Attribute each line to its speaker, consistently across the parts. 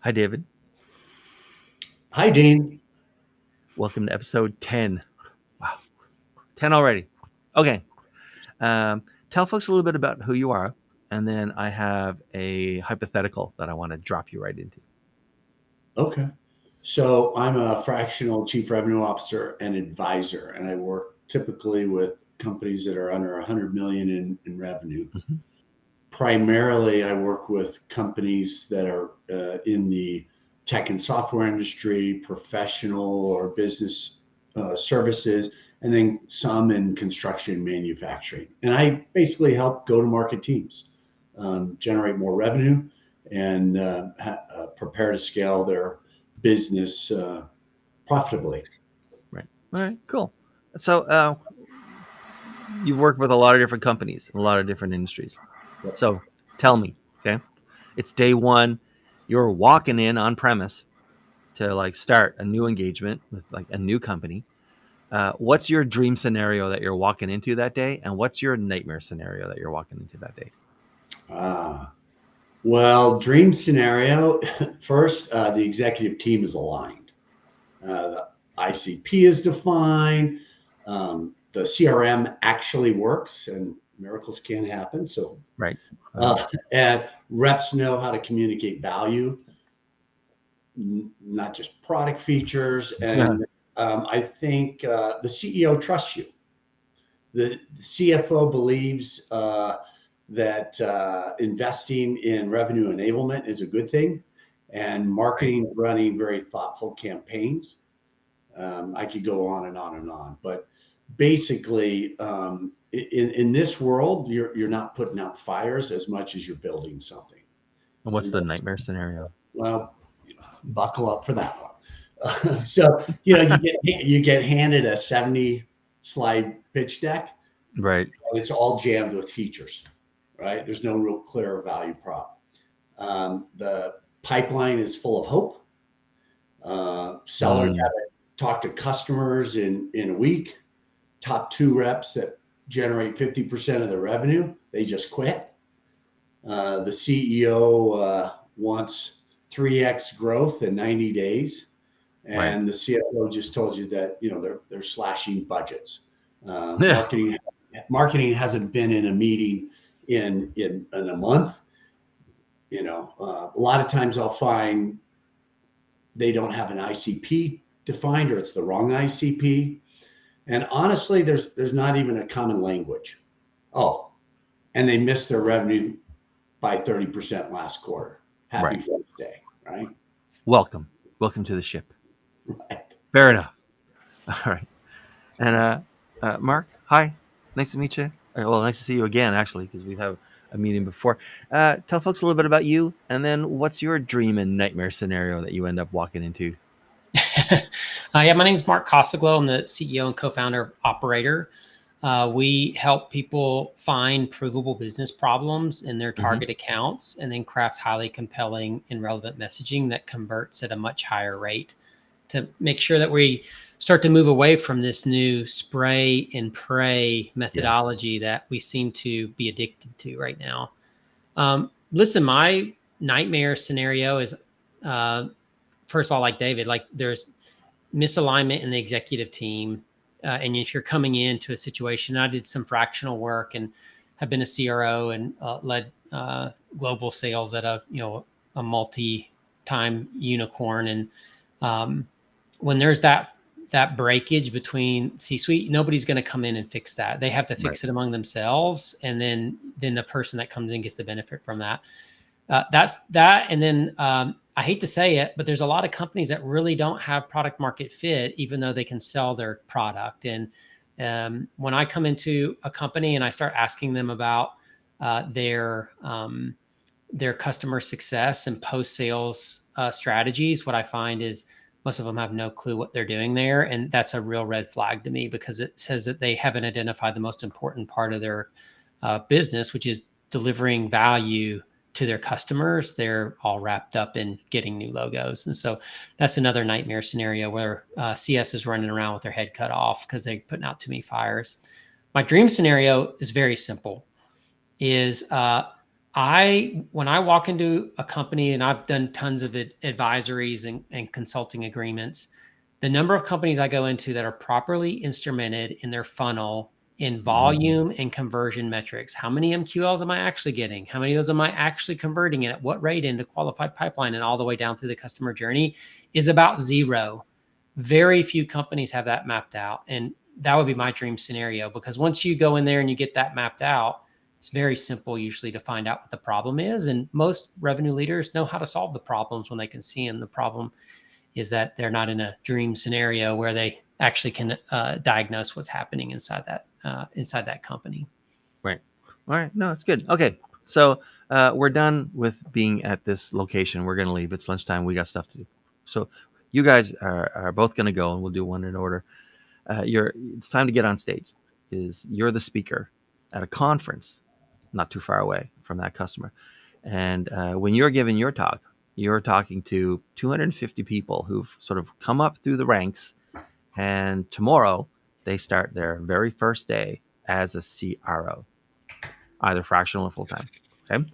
Speaker 1: Hi, David.
Speaker 2: Hi, Dean.
Speaker 1: Welcome to episode 10. Wow, 10 already. Okay. Tell folks a little bit about who you are, and then I have a hypothetical that I want to drop you right into.
Speaker 2: Okay. So I'm a fractional chief revenue officer and advisor, and I work typically with companies that are under 100 million in revenue.
Speaker 1: Mhm.
Speaker 2: Primarily, I work with companies that are in the tech and software industry, professional or business services, and then some in construction and manufacturing. And I basically help go-to-market teams generate more revenue and prepare to scale their business profitably.
Speaker 1: Right. All right, cool. So, you've worked with a lot of different companies in a lot of different industries.
Speaker 2: Yep.
Speaker 1: So, tell me, okay? It's day one. You're walking in on premise to like start a new engagement with like a new company. What's your dream scenario that you're walking into that day, and what's your nightmare scenario that you're walking into that day?
Speaker 2: Ah, well, dream scenario first, the executive team is aligned. The ICP is defined. The CRM actually works, and miracles can happen. So,
Speaker 1: Right.
Speaker 2: and reps know how to communicate value, not just product features. And I think the CEO trusts you. The CFO believes that investing in revenue enablement is a good thing, and
Speaker 1: Right.
Speaker 2: marketing running very thoughtful campaigns. I could go on and on and on, but basically, in this world, you're not putting out fires as much as you're building something.
Speaker 1: And what's
Speaker 2: And
Speaker 1: the
Speaker 2: that's,
Speaker 1: nightmare scenario?
Speaker 2: well, buckle up for that one. So you get handed a 70 slide pitch deck,
Speaker 1: Right.
Speaker 2: and it's all jammed with features, right? There's no real clear value prop. The pipeline is full of hope. Sellers
Speaker 1: Mm,
Speaker 2: haven't talked to customers in a week. Top two reps that generate 50% of the revenue, they just quit. The CEO wants 3x growth in 90 days,
Speaker 1: right.
Speaker 2: and the CFO just told you that they're slashing budgets. Uh,
Speaker 1: Yeah.
Speaker 2: marketing marketing hasn't been in a meeting in a month. A lot of times I'll find they don't have an ICP defined, or it's the wrong ICP. And honestly, there's not even a common language. Oh, and they missed their revenue by 30% last quarter. Happy
Speaker 1: Right.
Speaker 2: Father's Day, right?
Speaker 1: Welcome. Welcome to the ship.
Speaker 2: Right.
Speaker 1: Fair enough. All right. And Mark, hi. Nice to meet you. Well, nice to see you again, actually, because we've had a meeting before. Tell folks a little bit about you, and then what's your dream and nightmare scenario that you end up walking into?
Speaker 3: Yeah, my name is Mark Kosoglow. I'm the CEO and co-founder of Operator. We help people find provable business problems in their
Speaker 1: Mm-hmm.
Speaker 3: target accounts and then craft highly compelling and relevant messaging that converts at a much higher rate to make sure that we start to move away from this new spray and pray
Speaker 1: Yeah.
Speaker 3: methodology that we seem to be addicted to right now. Listen, my nightmare scenario is, first of all, like David, like there's misalignment in the executive team. And if you're coming into a situation, I did some fractional work and have been a CRO and led global sales at a multi-time unicorn. And when there's that breakage between C-suite, nobody's going to come in and fix that. They have to
Speaker 1: Right.
Speaker 3: fix it among themselves, and then the person that comes in gets to benefit from that. That's that. And then I hate to say it, but there's a lot of companies that really don't have product market fit, even though they can sell their product. And when I come into a company and I start asking them about their customer success and post sales strategies, what I find is most of them have no clue what they're doing there. And that's a real red flag to me, because it says that they haven't identified the most important part of their business, which is delivering value to their customers. They're all wrapped up in getting new logos. And so that's another nightmare scenario where CS is running around with their head cut off because they're putting out too many fires. My dream scenario is very simple, is When I walk into a company, and I've done tons of advisories and consulting agreements, the number of companies I go into that are properly instrumented in their funnel in volume and conversion metrics. How many MQLs am I actually getting? How many of those am I actually converting, and at what rate into qualified pipeline and all the way down through the customer journey is about 0. Very few companies have that mapped out. And that would be my dream scenario, because once you go in there and you get that mapped out, it's very simple usually to find out what the problem is. And most revenue leaders know how to solve the problems when they can see them. The problem is that they're not in a dream scenario where they actually can diagnose what's happening inside that company.
Speaker 1: Right. All right. No, it's good. Okay. So we're done with being at this location. We're going to leave. It's lunchtime. We got stuff to do. So you guys are both going to go, and we'll do one in order. It's time to get on stage. You're the speaker at a conference not too far away from that customer. And when you're giving your talk, you're talking to 250 people who've sort of come up through the ranks. And tomorrow they start their very first day as a CRO, either fractional or full time. Okay.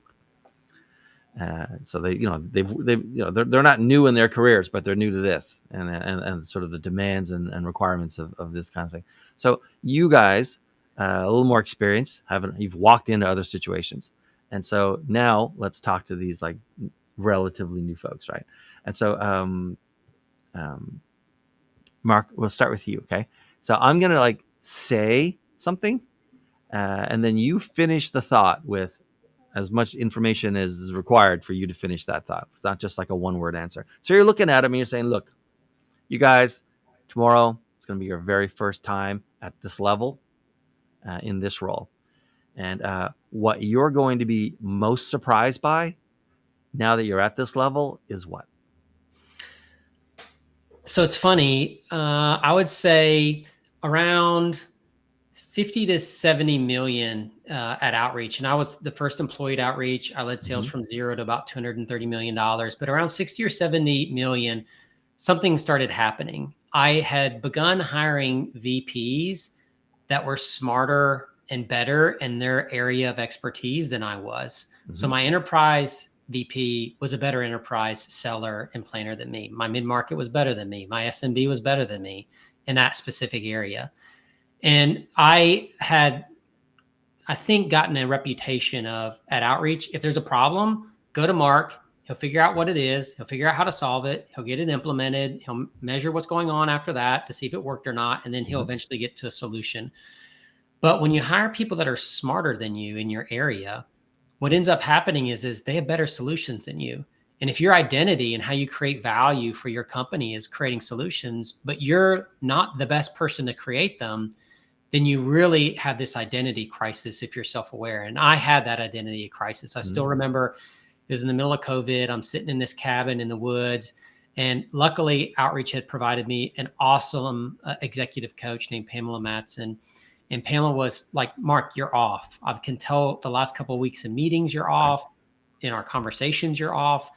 Speaker 1: So they're not new in their careers, but they're new to this and sort of the demands and requirements of this kind of thing. So you guys, a little more experience, you've walked into other situations, and so now let's talk to these like relatively new folks, right? And so, Mark, we'll start with you, okay? So I'm gonna like say something, and then you finish the thought with as much information as is required for you to finish that thought. It's not just like a one-word answer. So you're looking at him and you're saying, look, you guys, tomorrow it's going to be your very first time at this level in this role. And what you're going to be most surprised by now that you're at this level is what?
Speaker 3: So it's funny. I would say around 50 to 70 million at outreach. And I was the first employee at outreach. I led sales from 0 to about $230 million, but around 60 or 70 million, something started happening. I had begun hiring VPs that were smarter and better in their area of expertise than I was. So my enterprise VP was a better enterprise seller and planner than me. My mid-market was better than me. My SMB was better than me in that specific area. And I had, I think, gotten a reputation of at outreach, if there's a problem, go to Mark. He'll figure out what it is. He'll figure out how to solve it. He'll get it implemented. He'll measure what's going on after that to see if it worked or not. And then he'll eventually get to a solution. But when you hire people that are smarter than you in your area, what ends up happening is they have better solutions than you. And if your identity and how you create value for your company is creating solutions, but you're not the best person to create them, then you really have this identity crisis if you're self-aware. And I had that identity crisis. I still remember it was in the middle of COVID. I'm sitting in this cabin in the woods. And luckily, Outreach had provided me an awesome executive coach named Pamela Matson. And Pamela was like, Mark, you're off. I can tell the last couple of weeks in meetings, you're off. In our conversations, you're off.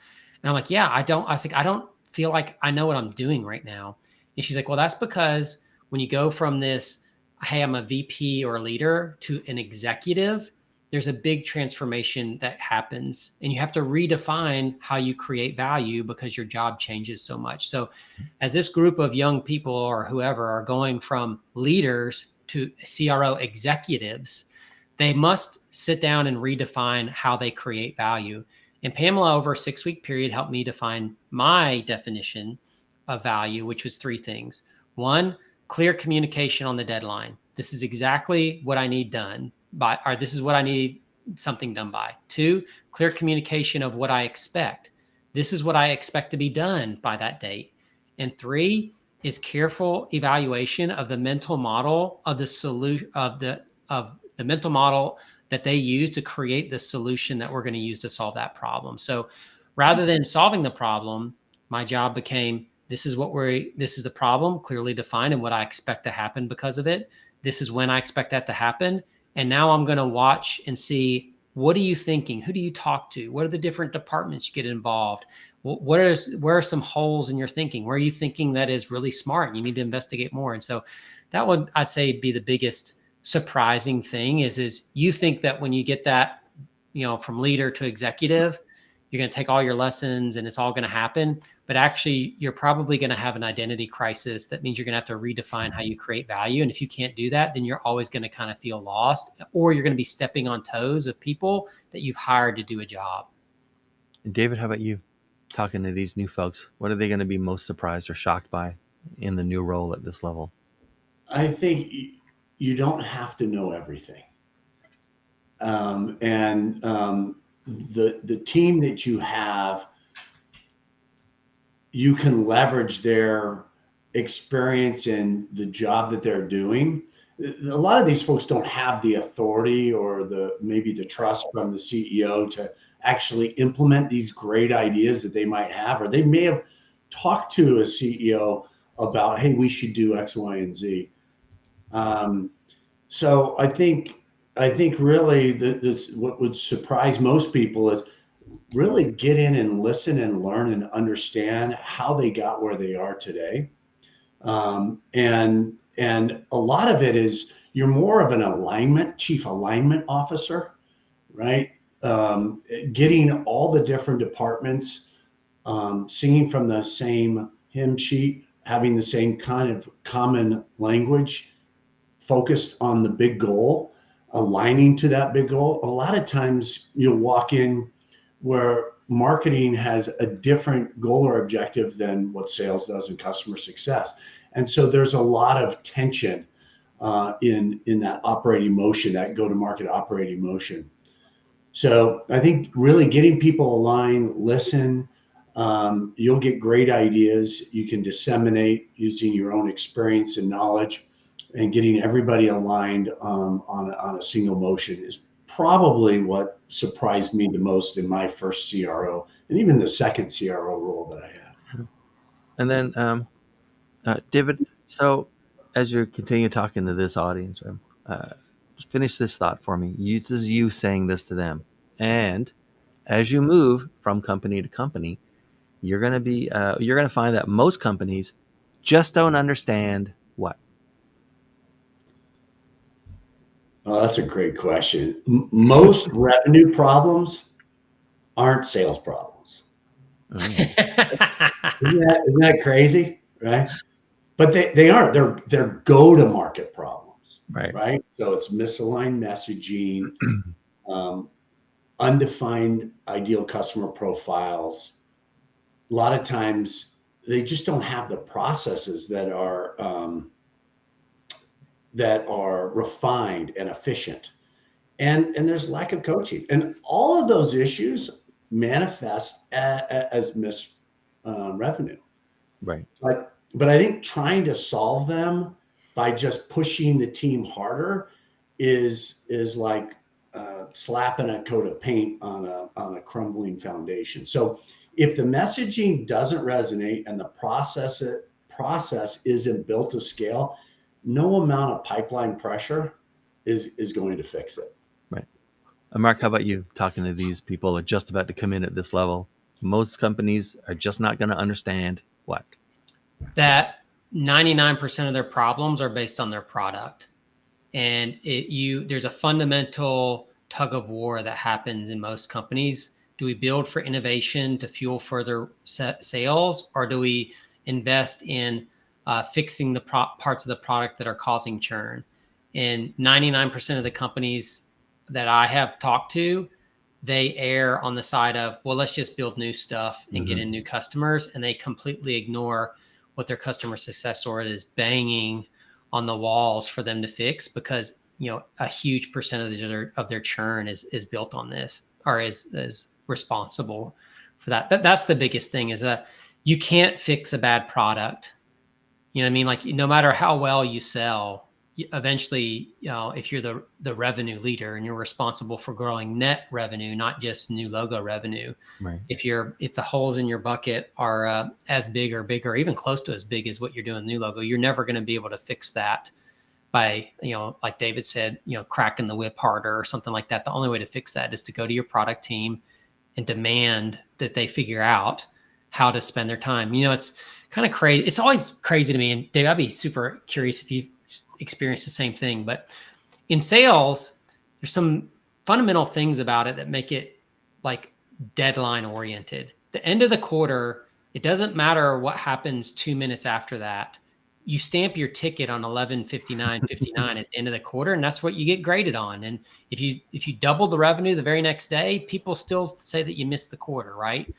Speaker 3: And I'm like, yeah, I was like, I don't feel like I know what I'm doing right now. And she's like, well, that's because when you go from this, hey, I'm a VP or a leader to an executive, there's a big transformation that happens, and you have to redefine how you create value because your job changes so much. So as this group of young people or whoever are going from leaders to CRO executives, they must sit down and redefine how they create value. And Pamela, over a 6-week period, helped me define my definition of value, which was 3 things. 1, clear communication on the deadline. This is exactly what I need done by, or this is what I need something done by. 2, clear communication of what I expect. This is what I expect to be done by that date. And 3 is careful evaluation of the mental model of the solution of the mental model that they use to create the solution that we're going to use to solve that problem. So rather than solving the problem, my job became, this is the problem clearly defined and what I expect to happen because of it. This is when I expect that to happen. And now I'm going to watch and see, what are you thinking? Who do you talk to? What are the different departments you get involved? Where are some holes in your thinking? Where are you thinking that is really smart? You need to investigate more. And so that would, I'd say, be the biggest surprising thing is you think that when you get that from leader to executive, you're going to take all your lessons and it's all going to happen. But actually, you're probably going to have an identity crisis. That means you're going to have to redefine how you create value. And if you can't do that, then you're always going to kind of feel lost, or you're going to be stepping on toes of people that you've hired to do a job.
Speaker 1: And David, how about you? Talking to these new folks, what are they going to be most surprised or shocked by in the new role at this level?
Speaker 2: I think you don't have to know everything. And the team that you have, you can leverage their experience in the job that they're doing. A lot of these folks don't have the authority or maybe the trust from the CEO to actually implement these great ideas that they might have, or they may have talked to a CEO about, hey, we should do X, Y, and Z. So I think really this what would surprise most people is really get in and listen and learn and understand how they got where they are today. And a lot of it is you're more of an chief alignment officer, right? Getting all the different departments, singing from the same hymn sheet, having the same kind of common language, focused on the big goal, aligning to that big goal. A lot of times you'll walk in where marketing has a different goal or objective than what sales does in customer success. And so there's a lot of tension in that operating motion, that go-to-market operating motion. So I think really getting people aligned, listen, you'll get great ideas. You can disseminate using your own experience and knowledge, and getting everybody aligned on a single motion is probably what surprised me the most in my first CRO and even the second CRO role that I had.
Speaker 1: And then, David, so as you continue talking to this audience, finish this thought for me. This is you saying this to them. And as you move from company to company, you're going to find that most companies just don't understand what.
Speaker 2: Oh, that's a great question. Most revenue problems aren't sales problems. Isn't that crazy, right? But they aren't. They're go-to-market problems, right? So it's misaligned messaging, undefined ideal customer profiles. A lot of times they just don't have the processes that are refined and efficient, and there's lack of coaching, and all of those issues manifest as missed revenue.
Speaker 1: Right.
Speaker 2: But I think trying to solve them by just pushing the team harder is like slapping a coat of paint on a crumbling foundation. So if the messaging doesn't resonate and the process isn't built to scale, no amount of pipeline pressure is going to fix it.
Speaker 1: Right. Mark, how about you? Talking to these people who are just about to come in at this level, most companies are just not going to understand what?
Speaker 3: That 99% of their problems are based on their product. And there's a fundamental tug of war that happens in most companies. Do we build for innovation to fuel further sales, or do we invest in fixing the parts of the product that are causing churn? And 99% of the companies that I have talked to, they err on the side of, well, let's just build new stuff and get in new customers. And they completely ignore what their customer success org is banging on the walls for them to fix, because a huge percentage of their churn is built on this, or is responsible for that. That's the biggest thing, is that you can't fix a bad product. You know what I mean? Like, no matter how well you sell, eventually, if you're the revenue leader and you're responsible for growing net revenue, not just new logo revenue,
Speaker 1: right.
Speaker 3: If the holes in your bucket are as big or bigger, or even close to as big as what you're doing new logo, you're never going to be able to fix that by, like David said, cracking the whip harder or something like that. The only way to fix that is to go to your product team and demand that they figure out how to spend their time. It's kind of crazy. It's always crazy to me. And Dave, I'd be super curious if you've experienced the same thing. But in sales, there's some fundamental things about it that make it like deadline oriented. The end of the quarter, it doesn't matter what happens 2 minutes after that. You stamp your ticket on 11:59:59 at the end of the quarter, and that's what you get graded on. And if you double the revenue the very next day, people still say that you missed the quarter, right?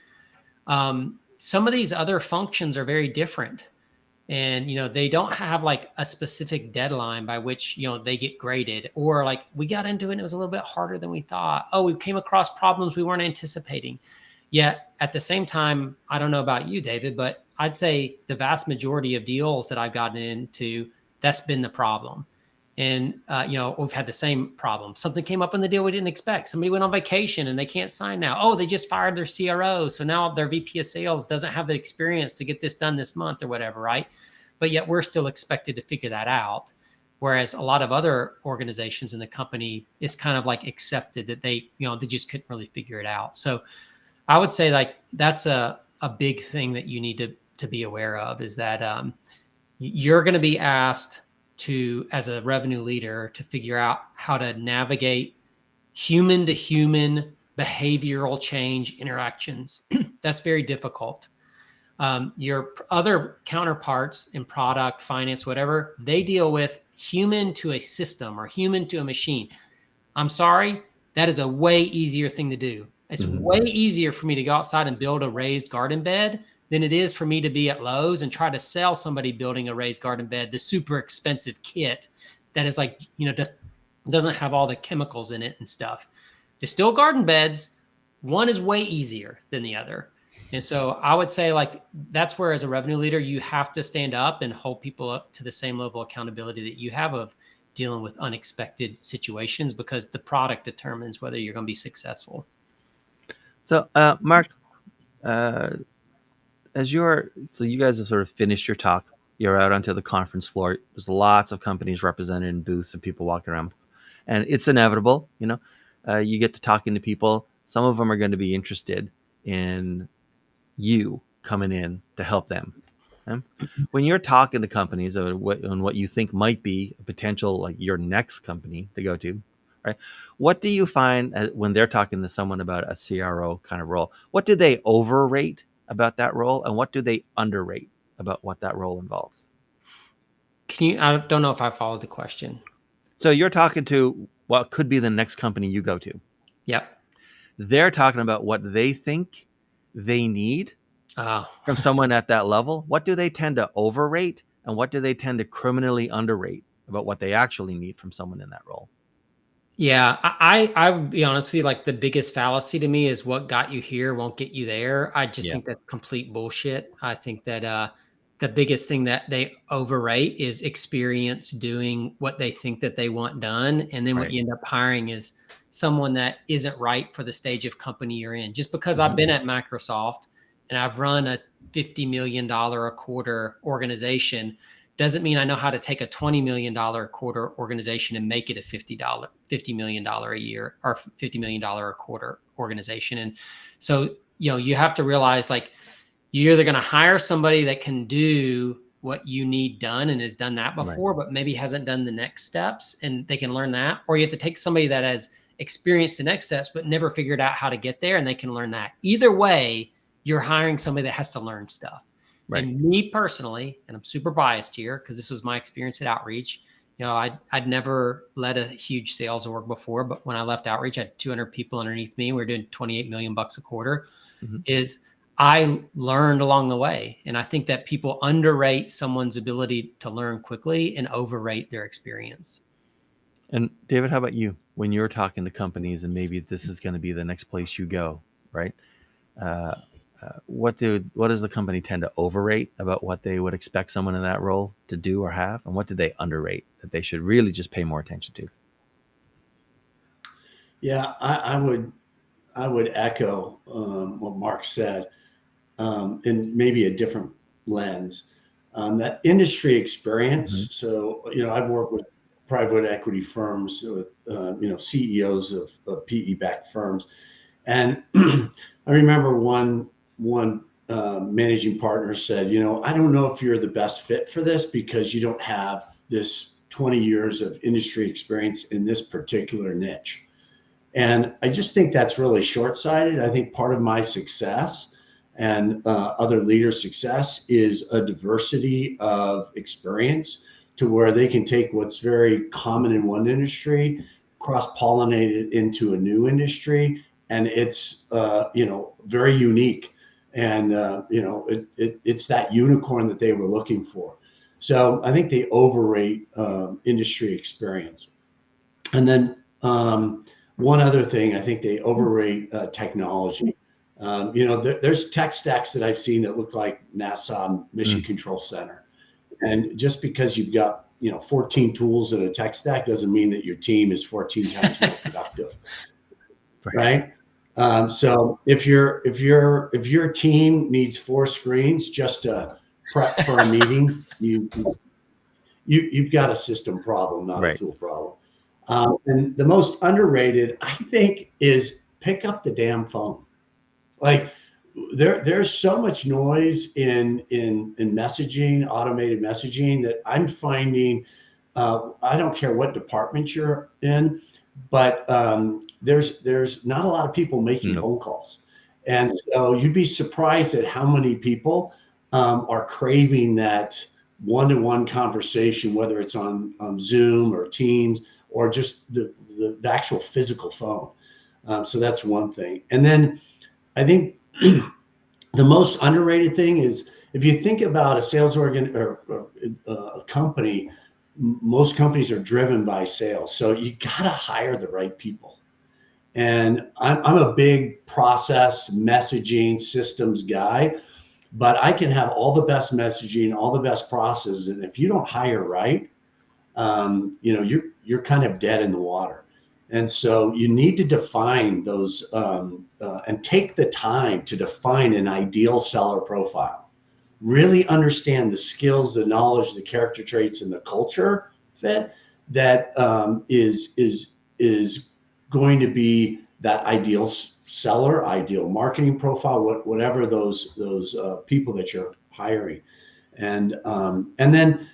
Speaker 3: Some of these other functions are very different. And, they don't have like a specific deadline by which, they get graded, or like we got into it and it was a little bit harder than we thought. Oh, we came across problems we weren't anticipating. Yet at the same time, I don't know about you, David, but I'd say the vast majority of deals that I've gotten into, that's been the problem. And, we've had the same problem. Something came up in the deal we didn't expect. Somebody went on vacation and they can't sign now. Oh, they just fired their CRO. So now their VP of sales doesn't have the experience to get this done this month or whatever, right? But yet we're still expected to figure that out. Whereas a lot of other organizations in the company, it's kind of like accepted that they just couldn't really figure it out. So I would say like that's a big thing that you need to be aware of, is that you're going to be asked to, as a revenue leader, to figure out how to navigate human to human behavioral change interactions. That's very difficult. Your other counterparts in product, finance, whatever, they deal with human to a system or human to a machine. I'm sorry, that is a way easier thing to do. It's way easier for me to go outside and build a raised garden bed than it is for me to be at Lowe's and try to sell somebody building a raised garden bed the super expensive kit that is like, doesn't have all the chemicals in it and stuff. They're still garden beds. One is way easier than the other. And so I would say like that's where, as a revenue leader, you have to stand up and hold people up to the same level of accountability that you have of dealing with unexpected situations, because the product determines whether you're going to be successful.
Speaker 1: So, Mark, so you guys have sort of finished your talk. You're out onto the conference floor. There's lots of companies represented in booths and people walking around, and it's inevitable. You get to talking to people. Some of them are going to be interested in you coming in to help them. Okay? When you're talking to companies on what you think might be a potential, like your next company to go to, right? What do you find when they're talking to someone about a CRO kind of role? What do they overrate about that role, and what do they underrate about what that role involves?
Speaker 3: I don't know if I followed the question.
Speaker 1: So you're talking to what could be the next company you go to.
Speaker 3: Yep.
Speaker 1: They're talking about what they think they need from someone at that level. What do they tend to overrate, and what do they tend to criminally underrate about what they actually need from someone in that role?
Speaker 3: Yeah, I would be honest with you, like the biggest fallacy to me is what got you here won't get you there. I just think that's complete bullshit. I think that the biggest thing that they overrate is experience doing what they think that they want done. And then what you end up hiring is someone that isn't right for the stage of company you're in. Just because I've been at Microsoft and I've run a $50 million a quarter organization doesn't mean I know how to take a $20 million a quarter organization and make it a $50 million a year or $50 million a quarter organization. And so, you have to realize like you're either going to hire somebody that can do what you need done and has done that before, but maybe hasn't done the next steps and they can learn that, or you have to take somebody that has experienced the next steps, but never figured out how to get there and they can learn that. Either way, you're hiring somebody that has to learn stuff. Right. And me personally, and I'm super biased here because this was my experience at Outreach. I'd never led a huge sales org before, but when I left Outreach, I had 200 people underneath me. We were doing $28 million a quarter. Is I learned along the way, and I think that people underrate someone's ability to learn quickly and overrate their experience.
Speaker 1: And David, how about you? When you're talking to companies, and maybe this is going to be the next place you go, right? What does the company tend to overrate about what they would expect someone in that role to do or have, and what do they underrate that they should really just pay more attention to?
Speaker 2: Yeah, I would echo what Mark said, in maybe a different lens. That industry experience. So I've worked with private equity firms, with CEOs of PE-backed firms, and I remember one managing partner said, I don't know if you're the best fit for this because you don't have this 20 years of industry experience in this particular niche. And I just think that's really short-sighted. I think part of my success and other leaders' success is a diversity of experience to where they can take what's very common in one industry, cross-pollinate it into a new industry, and it's very unique. And it's that unicorn that they were looking for. So I think they overrate industry experience. And then one other thing, I think they overrate technology. There's tech stacks that I've seen that look like NASA Mission Control Center. And just because you've got 14 tools in a tech stack doesn't mean that your team is 14 times more productive, right? So if your team needs 4 screens just to prep for a meeting, you've got a system problem, not a tool problem. And the most underrated, I think, is pick up the damn phone. Like there's so much noise in messaging, automated messaging, that I'm finding. I don't care what department you're in, but there's not a lot of people making phone calls, and so you'd be surprised at how many people are craving that one-to-one conversation, whether it's on Zoom or Teams or just the actual physical phone. So that's one thing. And then I think the most underrated thing is, if you think about a sales organ or a company, most companies are driven by sales. So you got to hire the right people. And I'm a big process, messaging, systems guy, but I can have all the best messaging, all the best processes, and if you don't hire right, you're kind of dead in the water. And so you need to define those and take the time to define an ideal seller profile. Really understand the skills, the knowledge, the character traits, and the culture fit that is going to be that ideal seller, ideal marketing profile, whatever those people that you're hiring, and then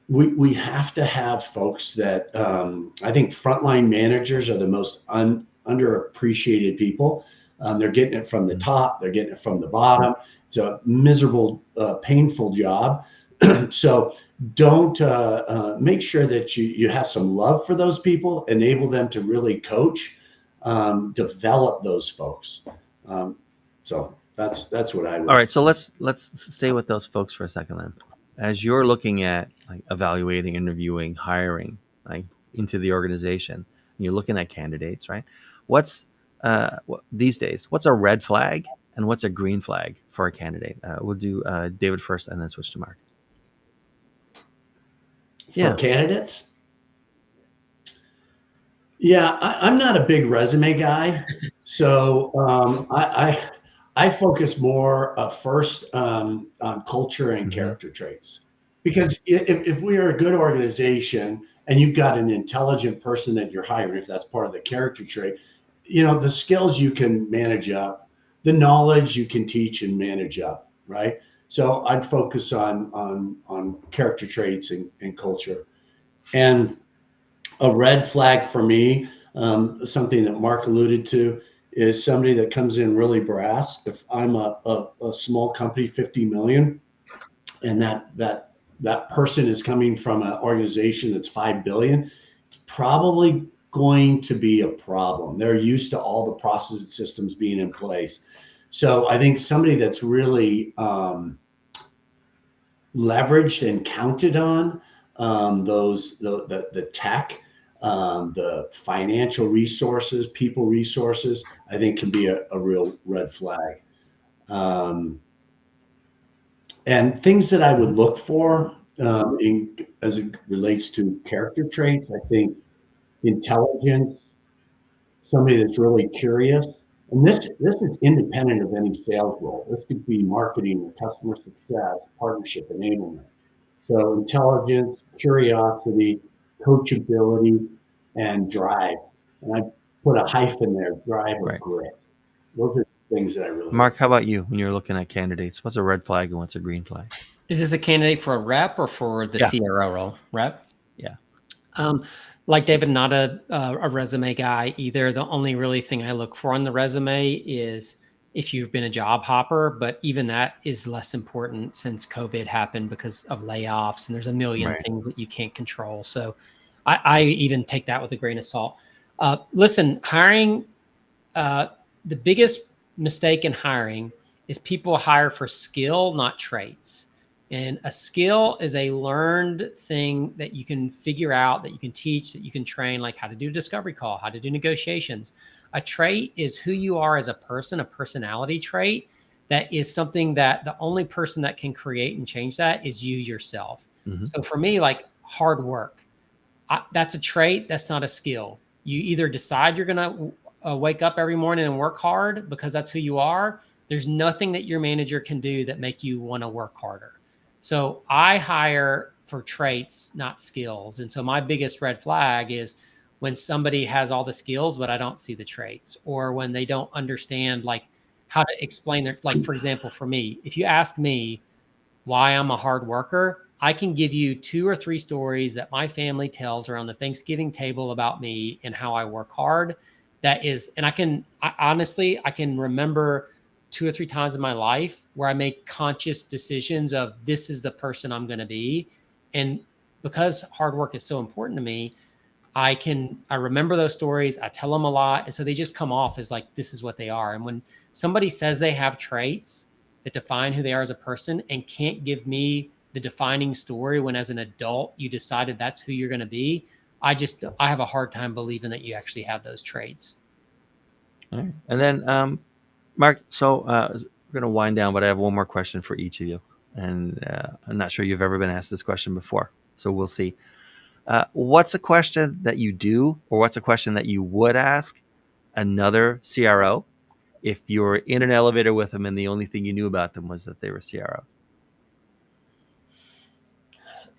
Speaker 2: we have to have folks that I think frontline managers are the most underappreciated people. They're getting it from the top, they're getting it from the bottom. It's a miserable, painful job. So don't make sure that you have some love for those people, enable them to really coach, develop those folks. So that's what I would.
Speaker 1: All right, so let's stay with those folks for a second then. As you're looking at like evaluating, interviewing, hiring like into the organization, and you're looking at candidates, right? What's these days? What's a red flag and what's a green flag for a candidate? We'll do David first, and then switch to Mark.
Speaker 2: For candidates? Yeah, I'm not a big resume guy, so I focus more first on culture and character traits, because if we are a good organization and you've got an intelligent person that you're hiring, if that's part of the character trait, the skills you can manage up, the knowledge you can teach and manage up, right? So I'd focus on character traits and culture. And a red flag for me, something that Mark alluded to, is somebody that comes in really brass. If I'm a small company, 50 million, and that person is coming from an organization that's 5 billion, it's probably going to be a problem. They're used to all the processes systems being in place. So I think somebody that's really leveraged and counted on the tech, the financial resources, people resources, I think can be a real red flag. And things that I would look for as it relates to character traits, I think intelligence, somebody that's really curious. And this is independent of any sales role. This could be marketing, customer success, partnership, enablement. So intelligence, curiosity, coachability, and drive. And I put a hyphen there, drive or grit. Those are things that I really
Speaker 1: Mark, how about you when you're looking at candidates? What's a red flag and what's a green flag?
Speaker 3: Is this a candidate for a rep or for the CRO role? Rep?
Speaker 1: Yeah.
Speaker 3: Like David, not a resume guy either. The only really thing I look for on the resume is if you've been a job hopper, but even that is less important since COVID happened because of layoffs and there's a million
Speaker 1: Right.
Speaker 3: things that you can't control. So I even take that with a grain of salt. Listen, hiring, uh, the biggest mistake in hiring is people hire for skill, not traits. And a skill is a learned thing that you can figure out, that you can teach, that you can train, like how to do a discovery call, how to do negotiations. A trait is who you are as a person, a personality trait. That is something that the only person that can create and change that is you yourself.
Speaker 1: Mm-hmm.
Speaker 3: So for me, like hard work, that's a trait. That's not a skill. You either decide you're going to wake up every morning and work hard because that's who you are. There's nothing that your manager can do that make you want to work harder. So I hire for traits, not skills. And so my biggest red flag is when somebody has all the skills, but I don't see the traits, or when they don't understand like how to explain their, like, for example, for me, if you ask me why I'm a hard worker, I can give you 2 or 3 stories that my family tells around the Thanksgiving table about me and how I work hard. That is, and honestly, I can remember 2 or 3 times in my life where I make conscious decisions of this is the person I'm going to be. And because hard work is so important to me, I remember those stories. I tell them a lot. And so they just come off as like, this is what they are. And when somebody says they have traits that define who they are as a person and can't give me the defining story when as an adult you decided that's who you're going to be, I have a hard time believing that you actually have those traits.
Speaker 1: All right. And then, Mark, so we're going to wind down, but I have one more question for each of you. And I'm not sure you've ever been asked this question before. So we'll see. What's a question that you do, or what's a question that you would ask another CRO if you were in an elevator with them and the only thing you knew about them was that they were CRO?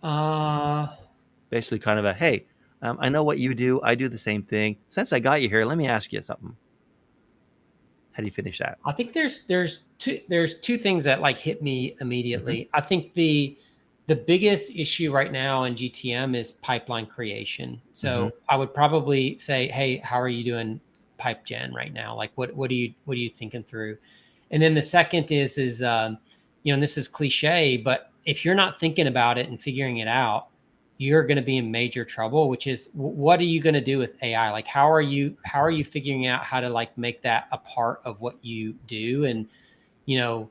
Speaker 3: Uh,
Speaker 1: Basically, kind of a hey, I know what you do. I do the same thing. Since I got you here, let me ask you something. How do you finish that?
Speaker 3: I think there's two things that like hit me
Speaker 1: Mm-hmm.
Speaker 3: immediately. I think the biggest issue right now in GTM is pipeline creation.
Speaker 1: Mm-hmm.
Speaker 3: So I would probably say, hey, how are you doing pipe gen right now? Like what are you thinking through? And then the second and this is cliche, but if you're not thinking about it and figuring it out, you're going to be in major trouble, which is what are you going to do with AI? Like how are you figuring out how to like make that a part of what you do? And you know,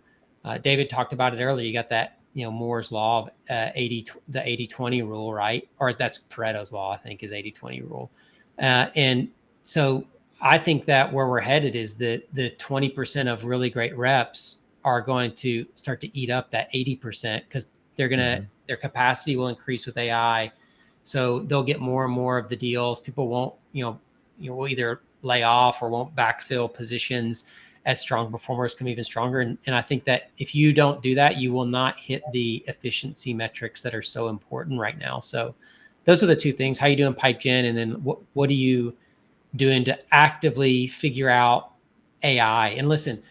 Speaker 3: David talked about it earlier. You got that, Moore's law of 80-20 rule, right? Or that's Pareto's law, I think, is 80-20 rule. And so I think that where we're headed is the 20% of really great reps are going to start to eat up that 80% because
Speaker 1: Mm-hmm.
Speaker 3: their capacity will increase with AI. So they'll get more and more of the deals. People won't, will either lay off or won't backfill positions as strong performers come even stronger. And I think that if you don't do that, you will not hit the efficiency metrics that are so important right now. So those are the two things. How you doing pipe gen? And then what are you doing to actively figure out AI? And listen,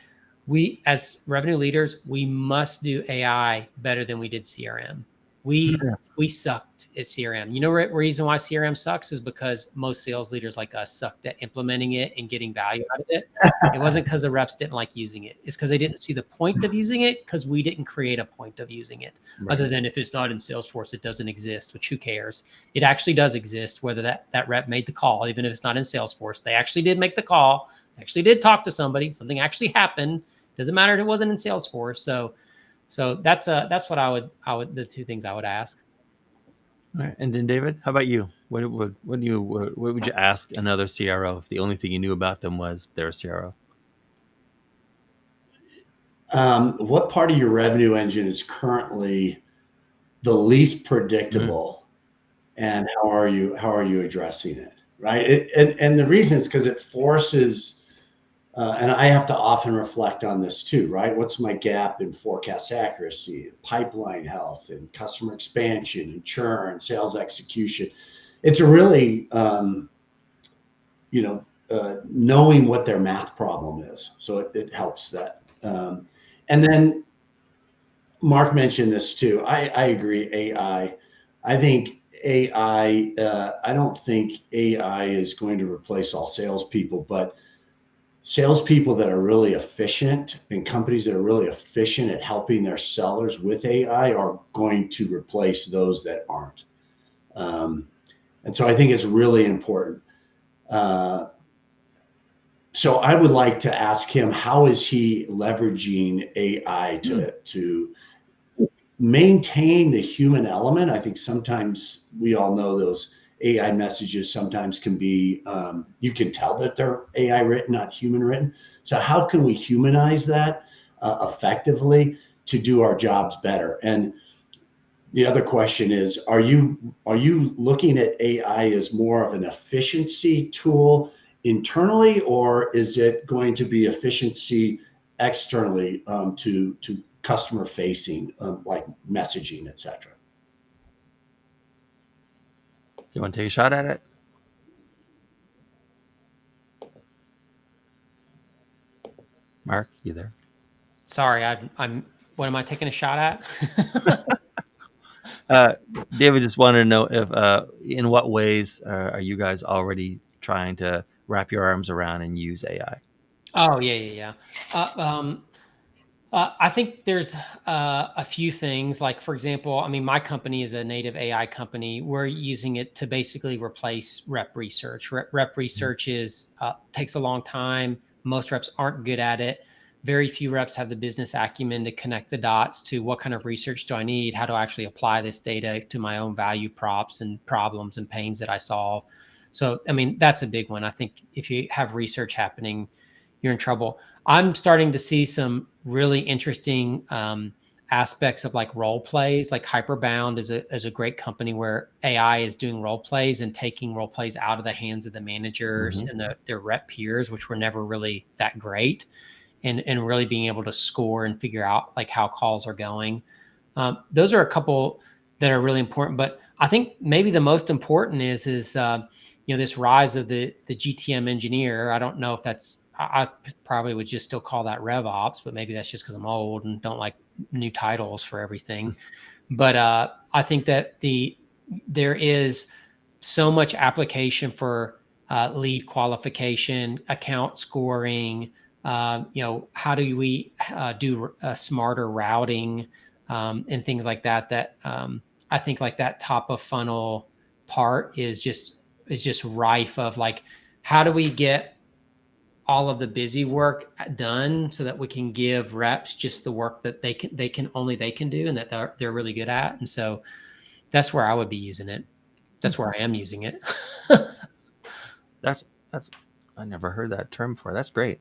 Speaker 3: we as revenue leaders, we must do AI better than we did CRM. We sucked at CRM. You know, reason why CRM sucks is because most sales leaders like us sucked at implementing it and getting value out of it. It wasn't because the reps didn't like using it. It's because they didn't see the point of using it because we didn't create a point of using it.
Speaker 1: Right.
Speaker 3: Other than if it's not in Salesforce, it doesn't exist, which who cares? It actually does exist, whether that rep made the call, even if it's not in Salesforce. They actually did make the call, actually did talk to somebody, something actually happened. Doesn't matter if it wasn't in Salesforce. So that's what I would the two things I would ask.
Speaker 1: All right. And then, David, how about you? What would you ask another CRO if the only thing you knew about them was they're a CRO?
Speaker 2: What part of your revenue engine is currently the least
Speaker 1: Mm.
Speaker 2: predictable, and how are you addressing it? Right. And the reason is because it forces. And I have to often reflect on this too, right? What's my gap in forecast accuracy, pipeline health, and customer expansion, and churn, sales execution? It's a really, knowing what their math problem is. So it helps that. And then Mark mentioned this too. I agree. AI. I think AI, I don't think AI is going to replace all salespeople, but salespeople that are really efficient and companies that are really efficient at helping their sellers with AI are going to replace those that aren't. Um, and so I think it's really important. Uh, so I would like to ask him, how is he leveraging AI to maintain the human element? I think sometimes we all know those AI messages sometimes can be, you can tell that they're AI written, not human written. So how can we humanize that effectively to do our jobs better? And the other question is, are you looking at AI as more of an efficiency tool internally, or is it going to be efficiency externally, to customer facing, like messaging, etc.?
Speaker 1: Do you want to take a shot at it? Mark, you there?
Speaker 3: Sorry, I'm. What am I taking a shot at?
Speaker 1: David just wanted to know if, in what ways are you guys already trying to wrap your arms around and use AI?
Speaker 3: Oh yeah, yeah, yeah. I think there's a few things. Like for example, I mean, my company is a native AI company. We're using it to basically replace rep research. Rep research is takes a long time. Most reps aren't good at it. Very few reps have the business acumen to connect the dots to what kind of research do I need? How do I actually apply this data to my own value props and problems and pains that I solve? So, I mean, that's a big one. I think if you have research happening, you're in trouble. I'm starting to see some really interesting aspects of like role plays. Like Hyperbound is a great company where AI is doing role plays and taking role plays out of the hands of the managers and their rep peers, which were never really that great, and really being able to score and figure out like how calls are going. Those are a couple that are really important. But I think maybe the most important is this rise of the GTM engineer. I don't know if that's, I probably would just still call that RevOps, but maybe that's just because I'm old and don't like new titles for everything. But I think that there is so much application for lead qualification, account scoring. How do we do smarter routing and things like that? That I think like that top of funnel part is just rife of like, how do we get all of the busy work done so that we can give reps just the work that they can do and that they're really good at. And so that's where I would be using it. That's where I am using it.
Speaker 1: That's I never heard that term before. That's great.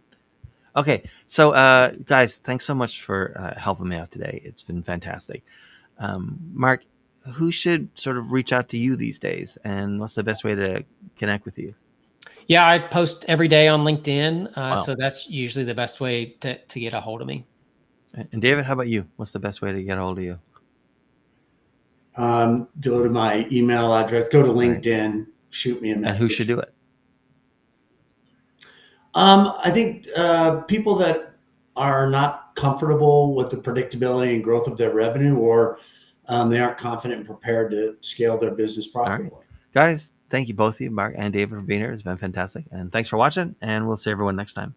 Speaker 1: Okay, so guys, thanks so much for helping me out today. It's been fantastic. Mark, who should sort of reach out to you these days, and what's the best way to connect with you?
Speaker 3: Yeah, I post every day on LinkedIn.
Speaker 1: Wow.
Speaker 3: So that's usually the best way to get a hold of me.
Speaker 1: And David, how about you? What's the best way to get a hold of you?
Speaker 2: Go to my email address, go to
Speaker 1: Right.
Speaker 2: LinkedIn, shoot me a message.
Speaker 1: And who should do it?
Speaker 2: I think people that are not comfortable with the predictability and growth of their revenue, or they aren't confident and prepared to scale their business
Speaker 1: All right.
Speaker 2: profitably.
Speaker 1: Guys, thank you both of you, Mark and David, for being here. It's been fantastic. And thanks for watching, and we'll see everyone next time.